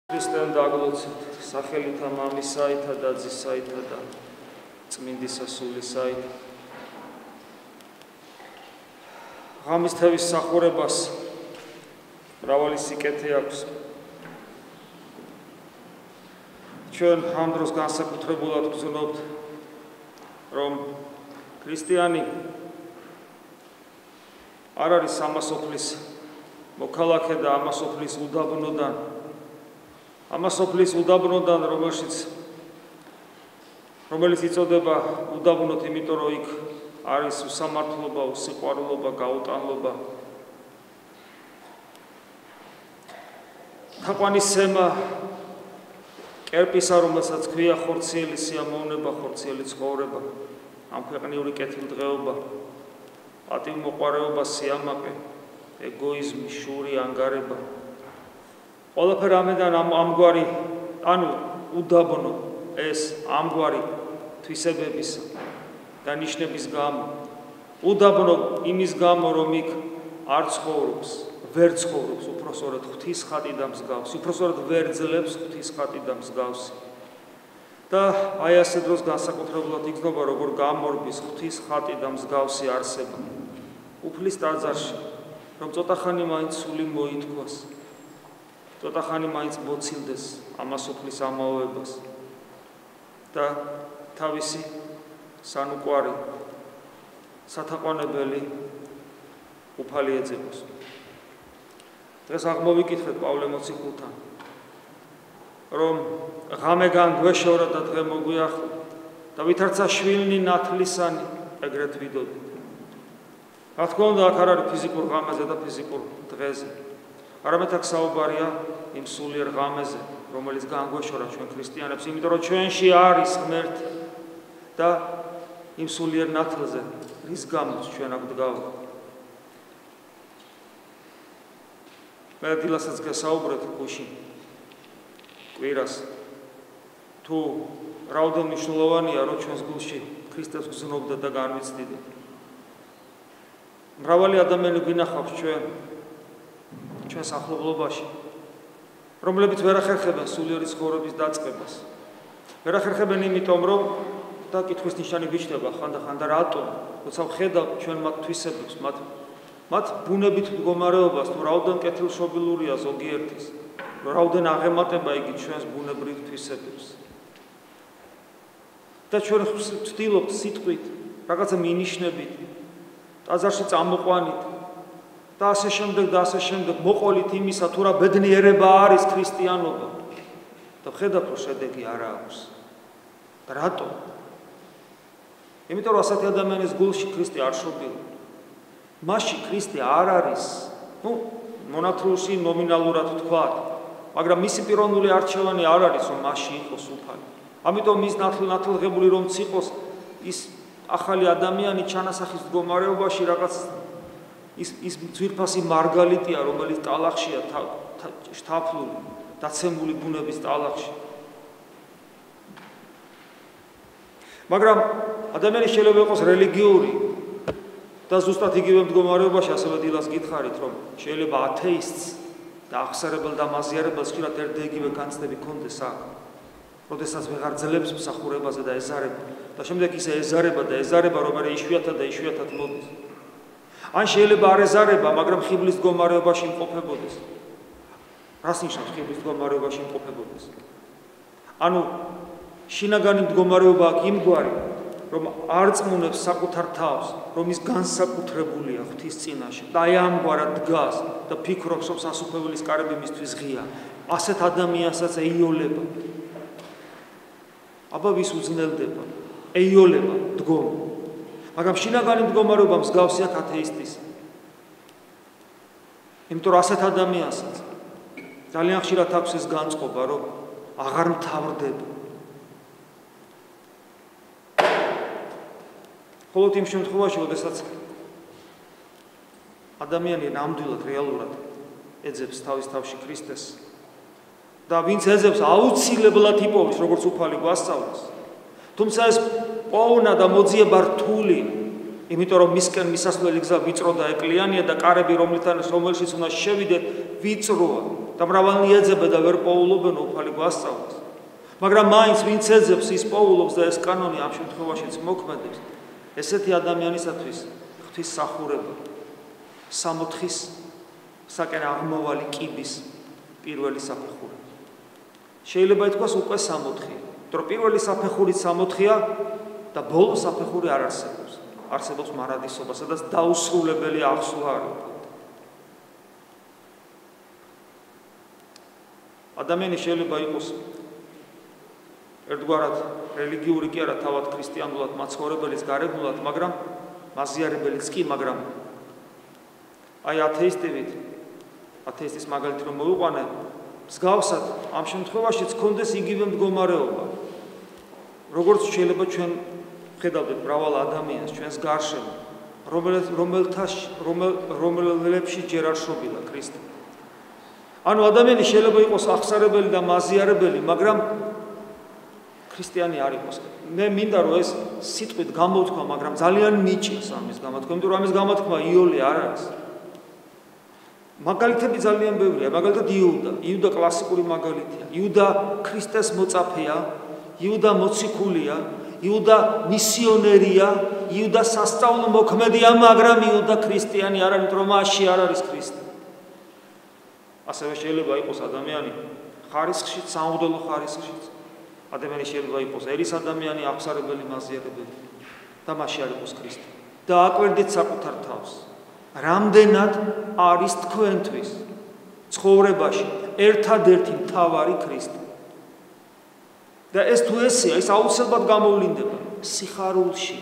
Ქრისტემ დაგლოცეთ სახელითა მამისაითა და ძისაითა და წმინდისა სულისაითა. ღამის თევის სახურებას მრავალი სიკეთე აქვს. ჩვენ ამ დროს განსაკუთრებულად ვგრძნობთ, რომ ქრისტიანი არ არის ამასოფლის მოქალაქე და ამასოფლის უდაბნოდან, რომელიც იწოდება უდაბნოთ, იმიტომ რომ იქ არის უსამართლობა, უსიყვარულობა, გაუტანლობა. თაყვანისცემა კერპისა, რომელსაც ქვია ხორციელი სიამოვნება, ხორციელი ცხოვრება, ამ ქვეყნიური კეთილდღეობა, პატივმოყვარეობა, სიამაყე, ეგოიზმი, შური, ანგარება. ყველაფერი ამიდან ამგვარი, უდაბნო ეს ამგვარი თვისებების და ნიშნების გამო, უდაბნო იმის გამო, რომ იქ არ ცხოვრობს, ვერ ცხოვრობს, უпроსორად ღვთის ხატი და მსგავსი, უпроსორად ვერ ძლებს ღვთის ხატი და მსგავსი. და აი ასე დროს განსაკუთრებულად იგრძნობა, როგორ გამორბის ღვთის ხატი და მსგავსი არსება უფლის ტაძარში, რომ ცოტახანი მაინც სული მოითქვას, ცოტახანი მაინც მოცილდეს ამასოფლის ამაოებას და თავისი სანუკვარი სათაყვანებელი უფალი ეძებოს. დღეს აღმოვიკითხეთ პავლე მოციქულთან, რომ ღამე განგვეშორა და დღე მოგვიახლა და ვითარცა შვილნი ნათლისანი ეგრეთ ვიდოდით. რა თქმა უნდა, აქ არ არის ფიზიკურ ღამეზე და ფიზიკურ დღეზე, არამედ აქ საუბარია იმ სულიერ ღამეზე, რომელიც განგვეშორა ჩვენ ქრისტიანებს, იმიტომ რომ ჩვენში არის ღმერთი და იმ სულიერ ნათლზე, რის გამოც ჩვენ აქ ვდგავართ. მე დილასაც გესაუბრეთ გუშინ კვირას, თუ რაოდენ მნიშვნელოვანია, რომ ჩვენს გულში ქრისტეს გზნობდეთ და განვიცდიდეთ. მრავალი ადამიანი გვინახავს ჩვენს ახლობლობაში, რომლებიც ვერ ახერხებენ სულიერი ცხოვრების დაწყებას. ვერ ახერხებენ იმიტომ, რომ და კითხვის ნიშანი გვიჩნდება ხანდახან და რატომ, როცა ვხედავ ჩვენ მათ თვისებებს, მათ ბუნებით მდგომარეობას, თუ რაოდენ კეთილშობილურია ზოგიერთის, რაოდენ აღემატება იგი ჩვენს ბუნებრივ თვისებებს. და ჩვენ ვცდილობთ სიტყვით, რაღაცა მინიშნებით, ტაძარში წამოყვანით და ასე შემდეგ, მოყოლით იმისა, თუ რა ბედნიერება არის ქრისტიანობა. და ვხედავთ, რომ შედეგი არა აქვს. და რატომ? იმიტომ რომ ასეთი ადამიანის გულში ქრისტე არ შობილა. მასში ქრისტე არ არის, მონათრუსი ნომინალურად ვთქვათ, მაგრამ მისი პიროვნული არჩევანი არ არის, რომ მასში იყოს უფალი. ამიტომ ის ნათლღებული რომ იყოს, ის ახალი ადამიანი ჩანასახის მდგომარეობაში რაღაც ის ძვირფასი მარგალიტია, რომელიც ტალახშია შთაფლული, დაცემული ბუნების ტალახში. მაგრამ ადამიანი შეიძლება იყოს რელიგიური და ზუსტად იგივე მდგომარეობაში, ასევე დილას გითხარით, რომ შეიძლება ათეისტს და აღსარებელ და მაზიარებელს ხშირად ერთ და იგივე განცდები ჰქონდეს აქ, როდესაც ვეღარ ძლებს მსახურებაზე და ეზარება და შემდეგ ისე ეზარება, რომ არა იშვიათად მოდის. ან შეიძლება არ ეზარება, მაგრამ ხიბლის მდგომარეობაში იმყოფებოდეს. რას ნიშნავს ხიბლის მდგომარეობაში იმყოფებოდეს? ანუ შინაგანი მდგომარეობა აქ იმგვარი, რომ არ წმუნებს საკუთარ თავს, რომ ის განსაკუთრებულია ღვთის წინაშე და აი ამგვარად დგას და ფიქრობს, რომ სასუფეველის კარები მისთვის ღია. ასეთ ადამიანსაც ეიოლება. აბა ვის უძნელდება? ეიოლება, დგომა. მაგრამ შინაგანი მდგომარეობა მსგავსია ათეისტის. იმიტომ რომ ასეთ ადამიანსაც ძალიან ხშირად აქვს ეს განწყობა, რომ აღარ მთავრდება. მხოლოდ იმ შემთხვევაში, როდესაც ადამიანი ნამდვილად რეალურად ეძებს თავის თავში ქრისტეს და ვინც ეძებს აუცილებლად იპოვის, როგორც უფალი გვასწავლეს. თუმცა ეს პოვნა და მოძიება რთული, იმიტომ რომ მისკენ მისასვლელი გზა ვიწრო და ეკლიანია და კარები, რომელშიც უნდა შევიდეთ, ვიწროა. და მრავალნი ეძება და ვერ პოულობენ უფალი გვასწავლეს. მაგრამ მაინც ვინც ეძებს ის პოულობს და ეს კანონი ამ შემთხვევაშიც მოქმედებს, ესეთი ადამიანისათვის ღვთისმსახურება 60-ის საკენ აღმოვალი კიბის პირველი საფეხური. შეიძლება ითქვას უკვე 60-ია, იმიტომ რომ პირველი საფეხურით 60-ია და ბოლო საფეხური არ არსებობს. არსებობს მარადისობა, სადაც დაუსრულებელი აღსვლა არ არის. ადამიანი შეიძლება იყოს ერთგვარად რელიგიური კი არა, თავად ქრისტიანულად მაცხოვრებელიც გარეგნულად, მაგრამ მაზიარებელიც კი, მაგრამ აი ათეისტის მაგალითი რომ მოვიყვანე, მსგავსად ამ შემთხვევაშიც კონდეს იგივე მდგომარეობა. როგორც შეიძლება ჩვენ ხედავდეთ მრავალ ადამიანს ჩვენს გარშემო, რომელებში ჯერ არ შობილა ქრისტე. ანუ ადამიანი შეიძლება იყოს ახსარებელი და მაზიარებელი, მაგრამ ქრისტიანი არ იყოს. მე მინდა რომ ეს სიტყვით გამოთქვა, მაგრამ ძალიან მიჭირს ამის გამოთქვა, იმიტომ რომ ამის გამოთქვა იოლი არ არის. მაგალითები ძალიან ბევრია, მაგალითად იუდა კლასიკური მაგალითია. იუდა ქრისტეს მოწაფეა, იუდა მოციქულია, იუდა მისიონერია, იუდა სასწავლო მოქმედია, მაგრამ იუდა ქრისტიანი არ არის, რომ მასში არ არის ქრისტე. ასევე შეიძლება იყოს ადამიანი ხარისხშიც, სამღვდელო ხარისხშიც. ადამიანი შეიძლება იყოს ერის ადამიანი, აღსარებელი, მაზიარებელი და მასში არ იყოს ქრისტე. და აკვირდით საკუთარ თავს. რამდენად არის თქვენთვის ცხოვრებაში ერთადერთი მთავარი ქრისტე. და ეს თუ ესეა, ის აუცილებლად გამოვლინდება სიხარულში.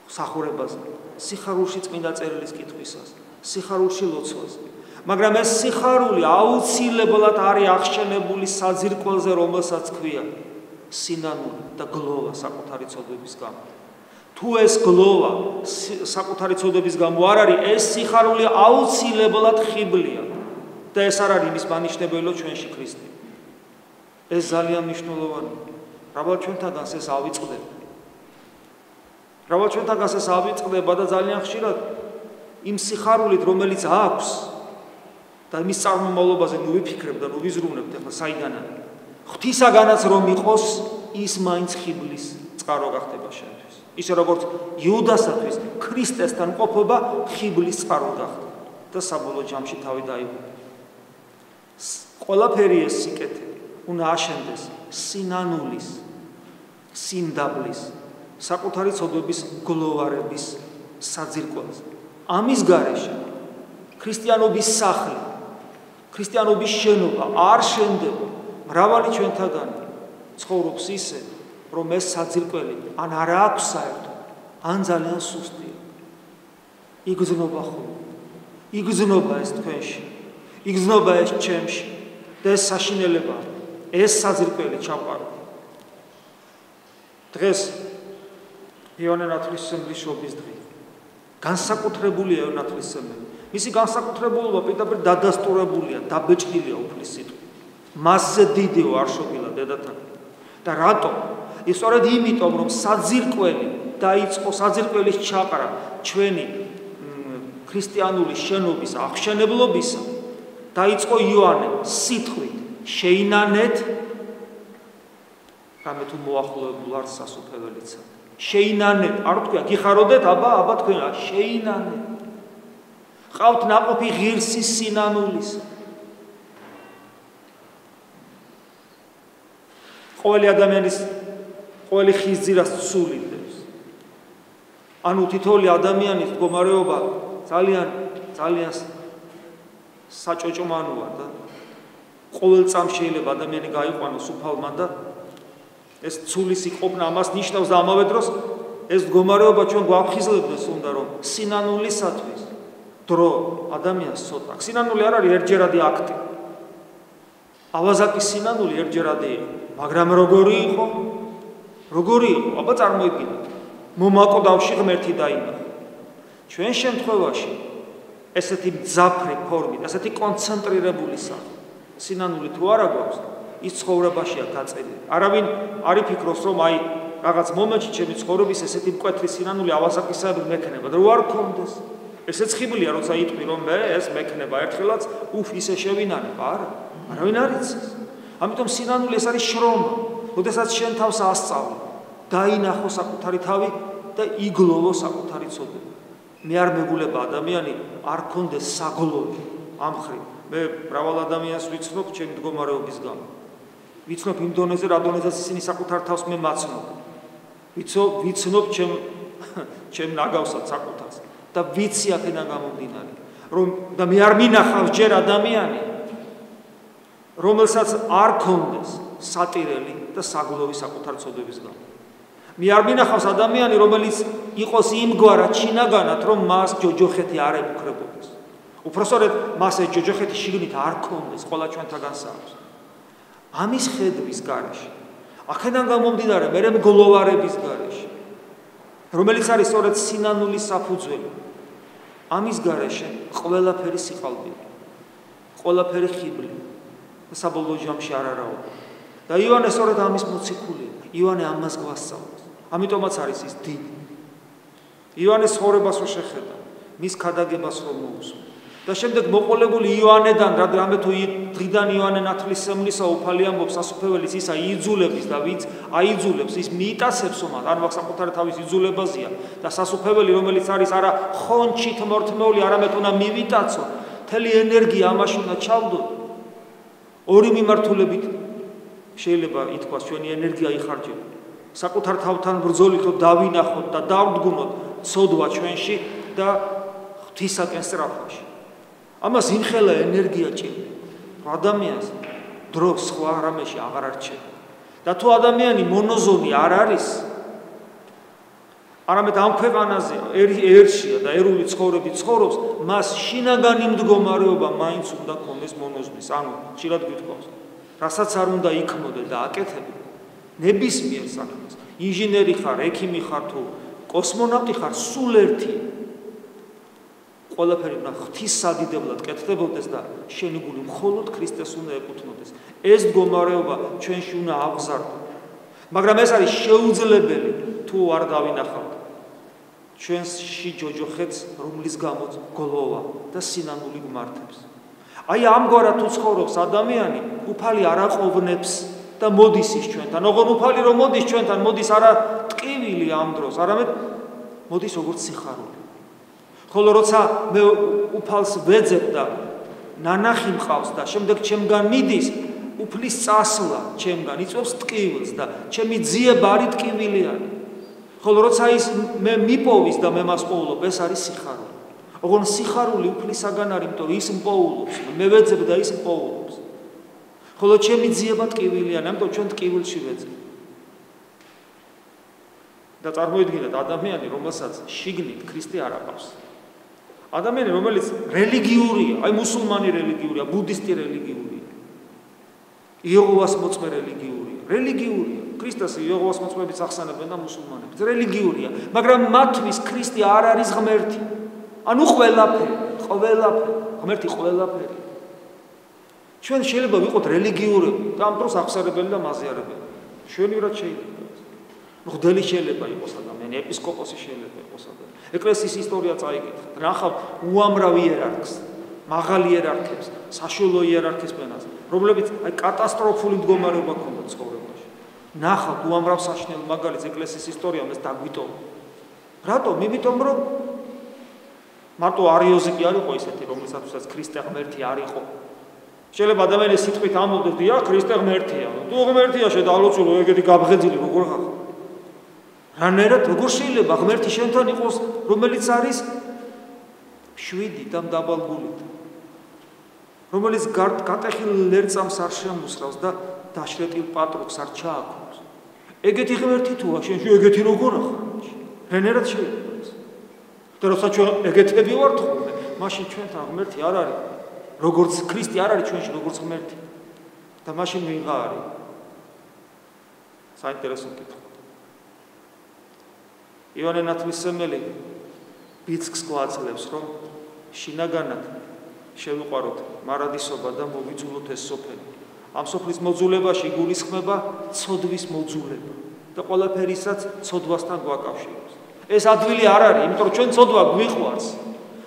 სახურებაზე, სიხარულში წმინდა წერილის კითხვისას, სიხარულში ლოცვაზე. მაგრამ ეს სიხარული აუცილებლად არის აღშენებული საძირკველზე, რომელსაც ქვია სინანული და გლოვა საკუთარი ცოდვების გამო. თუ ეს გლოვა საკუთარი ცოდვების გამო არ არის, ეს სიხარული აუცილებლად ხიბლია და ეს არ არის იმის მანიშნებელო ჩვენში ქრისტე. ეს ძალიან მნიშვნელოვანია. რავალ ჩვენთაგანს ეს ავიწყდება. რავალ ჩვენთაგანს ეს ავიწყდება და ძალიან ხშირად იმ სიხარულით, რომელიც აქვს და მის წარმომავლობაზე ნუ ვიფიქრებ და ნუ ვიზრუნებთ ახლა საიდან არის. ღვთისაგანაც რომ იყოს, ის მაინც ხიბლის წყარო გახდება შენთვის. ისე როგორც იუდასათვის ქრისტესთან ყოფობა ხიბლის წყარო გახდა და საბოლოო ჯამში თავი დაიღუპა. ყველაფერი ეს სიკეთე უნდა აშენდეს სინანულის, სიმდაბლის, საკუთარი ცოდვების გლოვარების საძირკველზე. ამის გარეშე ქრისტიანობის სახლი, ქრისტიანობის შენობა არ შენდება. მრავალი ჩვენთაგანი ცხოვრობს ისე, რომ ეს საძირკველი ან არ აქვს საერთოდ, ან ძალიან სუსტია. იგრძნობა ხოლმე. იგრძნობა ეს თქვენში, იგრძნობა ეს ჩემში და ეს საშინელება, ეს საძირკველი ჩავყარო. დღეს იოანე ნათლისმცემლის შობის დღე. განსაკუთრებულია იოანე ნათლისმცემელი. მისი განსაკუთრებულობა პირდაპირ დადასტურებულია, დაბეჭდილია უფლის სიტყვით. მასზე დიდიო არ შობილა დედათან. და რატომ? სწორედ იმიტომ, რომ საძირკველი დაიწყო, საძირკველის ჩაყრა ჩვენი ქრისტიანული შენობის აღშენებლობისა დაიწყო იოანე სიტყვით შეინანეთ, რამე თუ მოახლოებულ არ სასופველიცა. შეინანეთ, არ თქვია, გიხაროდეთ, აბა თქვენ შეინანეთ. ყავთ ნაყოფი ღირსის სინანულის. ყოველი ადამიანის ყოველი ხიზძირას ცულიდებს. ანუ თითოეული ადამიანის მდგომარეობა ძალიან საჭოჭმანოა და ყოველ წამს შეიძლება ადამიანი გაიყვანოს უფალმან და ეს ცულის იყოფნა ამას ნიშნავს და ამავე დროს ეს მდგომარეობა ჩვენ გვაფხიზლებდეს უნდა რომ სინანულისათვის დრო ადამიანს ცოტა. სინანული არ არის ერთჯერადი აქტი. ავაზაკის სინანული ერთჯერადი იყო, მაგრამ როგორი იყო? აბა წარმოიდგინეთ. მომაკვდავში ღმერთი დაინახა. ჩვენ შემთხვევაში ესეთი მძაფრი ფორმით, ესეთი კონცენტრირებული სინანული თუ არა გვაქვს, ის ცხოვრებაშია გაწერილი. არავინ არ იფიქროს, რომ აი რაღაც მომენტში ჩემი ცხოვრების ესეთი მკვეთრი სინანული ავაზაკისადმი მექნება და რო არ გქონდეს. ესეც ხიბლია, როცა იტყვი, რომ მე ეს მექნება ერთხელაც ისე შევინანებ, არა, არავინ არ იცის. ამიტომ სინანული ეს არის შრომა. როდესაც შენ თავს ასწავლე, დაინახო საკუთარი თავი და იგლოვო საკუთარი ცოდნა. მე არ მეგულება ადამიანი არ ქონდეს საგლოვი ამ ხრივ. მე მრავალ ადამიანს ვიცნობ ჩემი მდგომარეობის გამო. ვიცნობ იმ დონეზე, რა დონეზეც ისინი საკუთარ თავს მე მაცნობ. ვიცნობ ჩემ ნაგავსად საკუთარს და ვიცი აქედან გამომდინარე, რომ და მე არ მინახავს ჯერ ადამიანი, რომელსაც არ ქონდეს სატირელი და საგლოვი საკუთარ ცოდვების გამო. მე არ მინახავს ადამიანი, რომელიც იყოს იმგვარად შინაგანად, რომ მას ჯოჯოხეთი არ ემუქრებოდეს. უпроსორედ მას ეს ჯოჯოხეთი შიგნით არ ქონდეს, ყველა ჩვენთაგან აქვს. ამის ხედვის გარეშე, აქედან გამომდინარე, მე მგლოვარების გარეშე, რომელიც არის სწორედ სინანულის საფუძველი. ამის გარეშე ყველაფერი სიყალბია, ყველაფერი ხიბლი და საბოლოო ჯამში არ არაობა. და იოანე სწორედ ამის მოციქულია. იოანე ამას გვასწავლის. ამიტომაც არის ის დიდი. იოანეს ცხოვრებას რო შეხედა, მის ქადაგებას რომ მოусმო. და შემდეგ მოყოლებული იოანედან, რადგან თუ დღიდან იოანე ნათლისმცემლისა უფალი ამბობს, სასუფეველიც ისა იძულების და ვინც აიძულებს, ის მიიტაცებს ომად, ანუ საკუთარი თავის იძულებაზეა და სასუფეველი, რომელიც არის არა ხონჩით მორთმეული, არამედ უნდა მივიტაცო, მთელი ენერგია ამაში უნდა ჩავდოთ. ორი მიმართულებით შეიძლება ითქვას, ჩვენი ენერგია იხარჯება. საკუთარ თავთან ბრძოლით რომ დავინახოთ და დავდგუნოთ ცოდვა ჩვენში და ღვთისაკენ სწრაფაში. ამას იმხელა ენერგია ჭირდება. ადამიანს დრო სხვა რამეში აღარ არჩება. და თუ ადამიანი მონოზონი არ არის, არამედ ამ ქვეყანაზე ერშია და ერული ცხოვრებით ცხოვრობს, მას შინაგანი მდგომარეობა მაინც უნდა ქონდეს მონოზნის. ანუ ხშირად გითხოვს, რასაც არ უნდა იქმოდე და აკეთებდე ნებისმიერ საქმეს. ინჟინერი ხარ, ექიმი ხარ თუ კოსმონავტი ხარ, სულ ერთია. ყველაფერი უნდა ღვთისადიდებლად კეთდებოდეს და შენი გული მხოლოდ ქრისტეს უნდა ეკუთვნოდეს. ეს მდგომარეობა ჩვენში უნდა აღზარდო. მაგრამ ეს არის შეუძლებელი თუ არ დავინახავთ ჩვენში ჯოჯოხეთს, რომლის გამოც გლოვა და სინანული გმართებს. აი ამგვარად თუ ცხოვრობს ადამიანი, უფალი არ აყოვნებს და მოდის ის ჩვენთან. ოღონ უფალი რომ მოდის ჩვენთან, მოდის არა ტკივილი ამ დროს, არამედ მოდის როგორც სიხარული. ხოლო როცა მე უფალს ვეძებ და ნანახი მყავს და შემდეგ ჩემგან მიდის, უფლის წასვლა ჩემგან იწვევს ტკივილს და ჩემი ძიება არის ტკივილიანი. ხოლო როცა ის მე მიპოვის და მე მას პოულობ, ეს არის სიხარული. ოღონ სიხარული უფლისაგან არის, იმიტომ რომ ის მპოულობს, მე ვეძებ და ის მპოულობს. ხოლო ჩემი ძიება ტკივილიანი, ამიტომ ჩვენ ტკივილში ვეძებ. და წარმოიდგინეთ ადამიანი, რომელსაც შიგნით ქრისტე არ აყავს. ადამიანი, რომელიც რელიგიურია, აი მუსულმანი რელიგიურია, ბუდისტი რელიგიურია, იეჰოვას მოწმე რელიგიურია, ქრისტეს იეჰოვას მოწმეებიც ახსენებენ და მუსულმანებიც რელიგიურია, მაგრამ მათთვის ქრისტე არ არის ღმერთი. ანუ ყველაფერი, ღმერთი ყველაფერი. ჩვენ შეიძლება ვიყოთ რელიგიურები და ამ დროს აღსარებელი და მაზიარებელი. ჩვენივრად შეიძლება. მღვდელი შეიძლება იყოს ადამიანი, ეპისკოპოსი შეიძლება იყოს ადამიანი. ეკლესიის ისტორია წაიკითხეთ, ნახავთ უამრავ იერარქს, მაღალ იერარქებს, საშუალო იერარქის ფენას, რომლებიც აი კატასტროფული მდგომარეობა ჰქონდათ ცხოვრებაში. ნახავთ უამრავ საშინელ მაგალითს ეკლესიის ისტორიამ ეს დაგვიტოვა. რატომ? იმიტომ რომ მარტო არიოზი კი არ იყო ისეთი, რომელსაც ქრისტე ღმერთი არ იყო. შეიძლება ადამიანი სიტყვით ამბობდეს, დიახ, ქრისტე ღმერთია. თუ ღმერთია შედალოცულო, ეგეთი გაბღეძილი როგორ ხარ? რანაირად როგორ შეიძლება ღმერთი შენთან იყოს, რომელიც არის 7 და მდაბალგულით, რომელიც გატეხილ ლერწამს არ შემოსრავს და დაშრეტილ პატროქს არ ჩააქონს. ეგეთი ღმერთი თუა შენში, ეგეთი როგორ ხარ? რანაირად შეიძლება ეს? და როცა ჩვენ ეგეთები ვართ ხოლმე, მაშინ ჩვენთან ღმერთი არ არის, როგორც ქრისტე არ არის ჩვენში, როგორც ღმერთი. და მაშინ ვიღა არის? საინტერესო კითხვა. იოანე ნათლისმცემელი ბიძგს გვაძლევს, რომ შინაგანად შევიყვაროთ მარადისობა და მოვიძულოთ ეს სოფელი. ამ სოფლის მოძულებაში გულისხმება ცოდვის მოძულება და ყველაფერისაც ცოდვასთან გვაკავშირებს. ეს ადვილი არ არის, იმიტომ რომ ჩვენ ცოდვა გვიყვარს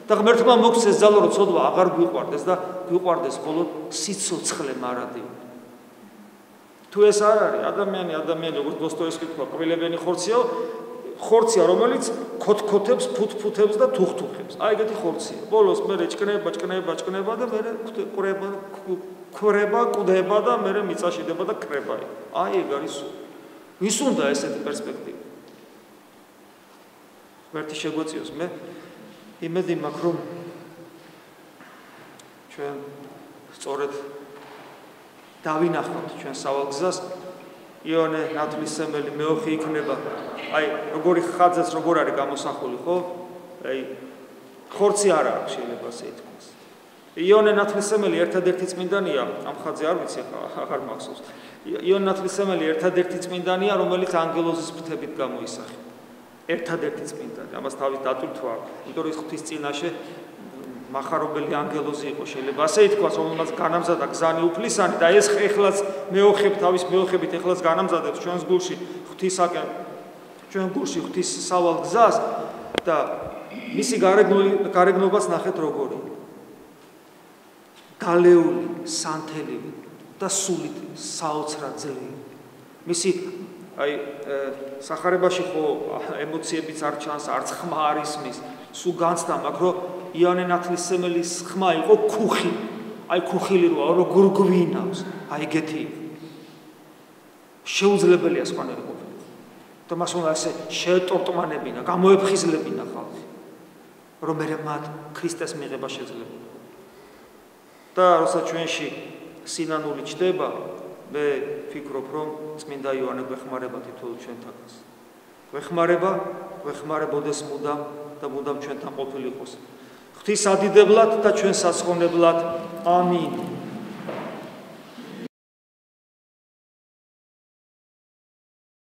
და ღმერთმა მოგცეს ძალა რომ ცოდვა აღარ გვიყვარდეს და გვიყვარდეს მხოლოდ სიცოცხლე მარადიული. თუ ეს არ არის ადამიანი როგორც დოსტოევსკი თქვა კბილებიანი ხორცია რომელიც ქოთქოთებს ფუთფუთებს და თუხთუხებს აი ეგეთი ხორცია ბოლოს მე ჭკნება და მე ყრება კვდება და მე მიწაშიდება და კრება აი ეგ არის ვის უნდა ესეთი პერსპექტივა ღმერთი შეგვეციოს მე იმედი მაქვს რომ ჩვენ სწორედ დავინახავთ ჩვენ სავალგზას იონე ნათლისმცემელი მეოხი იქნება აი როგორი ხაძაც როგორ არის გამოსახული ხო აი ხორცი არ აქვს შეიძლება ასე ითქვას იონე ნათლისმცემელი ერთადერთი წმინდანია ამ ხაძე არ ვიცი აღარ მახსოვს იონე ნათლისმცემელი ერთადერთი წმინდანია რომელიც ანგელოზის ფრთებით გამოისახება ერთადერთი წმინდანი ამას თავის დატვირთვა იმიტომ რომ ის ღვთის წინაშე მახარობელი ანგელოზი იყო შეიძლება ასე ითქვას რომელმაც განამზადა გზანი უფლისანი და ეს ეხლაც თავის მეოხებით ეხლაც განამზადებს ჩვენს გულში ღვთისაკენ ჩვენ გულში ღვთის სავალ გზას და მისი გარეგნობას ნახეთ როგორი დალეული სანთელივი და სულით საოცრად ძლივი მისი აი სახარებაში ხო ემოციებიც არ ჩანს არც ხმა არ ისმის სულ განცდა მაქვს რომ იონე ნათლისმცემელის ხმა იყო ქუხი აი ქუხილი როგორ გვინავს აი ეგეთი შეუძლებელია სხვანაირი ყოფილი და მას უნდა ასე შეეტორტმანებინა გამოეფხიზლებინა ხალხი რომ მე მათ ქრისტეს მიღება შეძლება და როცა ჩვენში სინანული ჩდება მე ვფიქრობ რომ წმინდა იოანე გვეხმარება თითოეულ ჩვენთანაც გვეხმარებოდეს მუდამ და მუდამ ჩვენთან ყოფილიყოს ღვთის ადიდებლად და ჩვენ სასხოვნებლად ამინ